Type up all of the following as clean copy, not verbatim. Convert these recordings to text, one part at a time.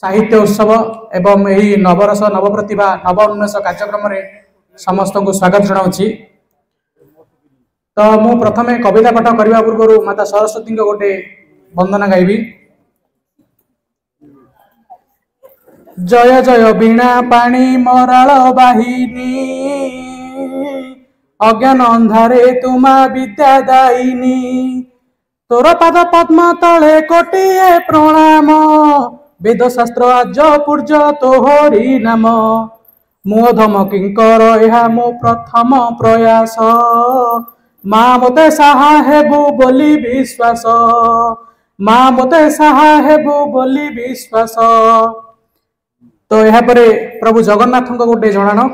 साहित्य उत्सव एवं यही नवरस नवप्रतिभा नव उन्मेष कार्यक्रम में समस्त को स्वागत जनाऊँगी। तो मु प्रथमे कविता पाठ करने पूर्व माता सरस्वती गोटे वंदना गायबी। जय जय बीणा पाणी मराल बाहिनी अज्ञान अंधारे तुमा विद्या दायिनी तोर पाद पद्म तले कोटिए प्रणाम वेद शास्त्र आज पूर्ज तोहरी नाम मुधम किंकर यह मो प्रथम प्रयास माँ मते साहा हेबु बोली विश्वास माँ मते साहा हेबु बोली विश्वास। तो यह परे प्रभु जगन्नाथ गोटे जणाण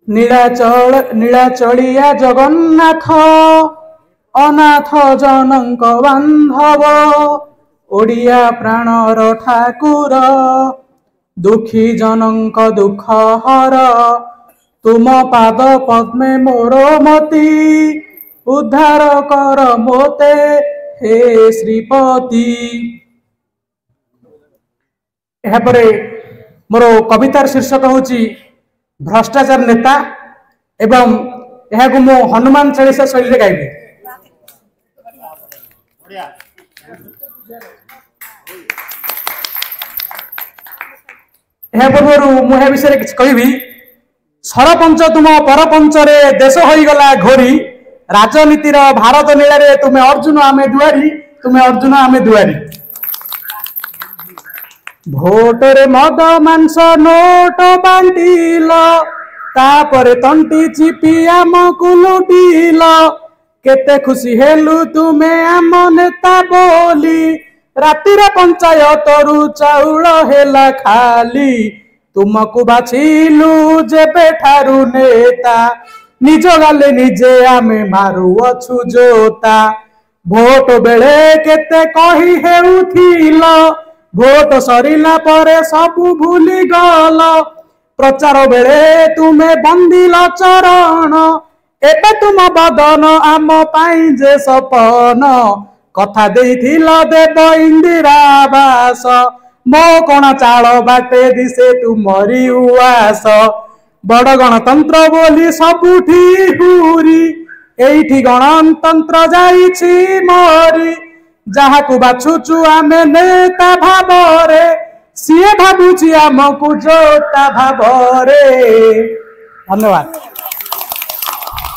नीलाचलिया जगन्नाथ अनाथ जनक बांधव ओडिया प्राणर ठाकुर दुखी जनक दुख हर तुम पाद पद्मे मोर मती उद्धार कर मोते हे श्रीपति। एहापरे मोर कवितार शीर्षक होची भ्रष्टाचार नेता एवं यह को मो हनुमान चालीसा शैली रे गाइबी। यह पूर्व मुझे विषय किसी कहबी सरपंच तुम परपंच रे देश हो गला घोरी राजनीतिर भारत नीला रे तुम्हें अर्जुन आमे दुआरी तुम्हें अर्जुन आमे दुआरी भोट रे मद मांस नोट बांटिल तापर तंटी चिपी आमको लुटिल केते खुशी हेलु तुम्हें आम नेता बोली रातिर पंचायत रु चाउल हेला खाली तुमको बाछिलु जेबे ठारू नेता निज गाले निजे आमे मारू अछु जोता भोट बेले केते कही हेउथिल भोट सरिला परे सबु भूली गल प्रचार बेले तुमे बंदिल चरण एबे तुम बदन आम पाई जे सपन कथा देइथिल देव इंदिरा आवास मो कोण चाल बाटे दिसे तुमरी उआस बड़ गणतंत्र बोली सबुठी हुरी एइठी गणतंत्र जाइछि मरी जहा को बाछुचु आमे नेता भावरे सीए भाबुछि आमकु जोता भावरे। धन्यवाद।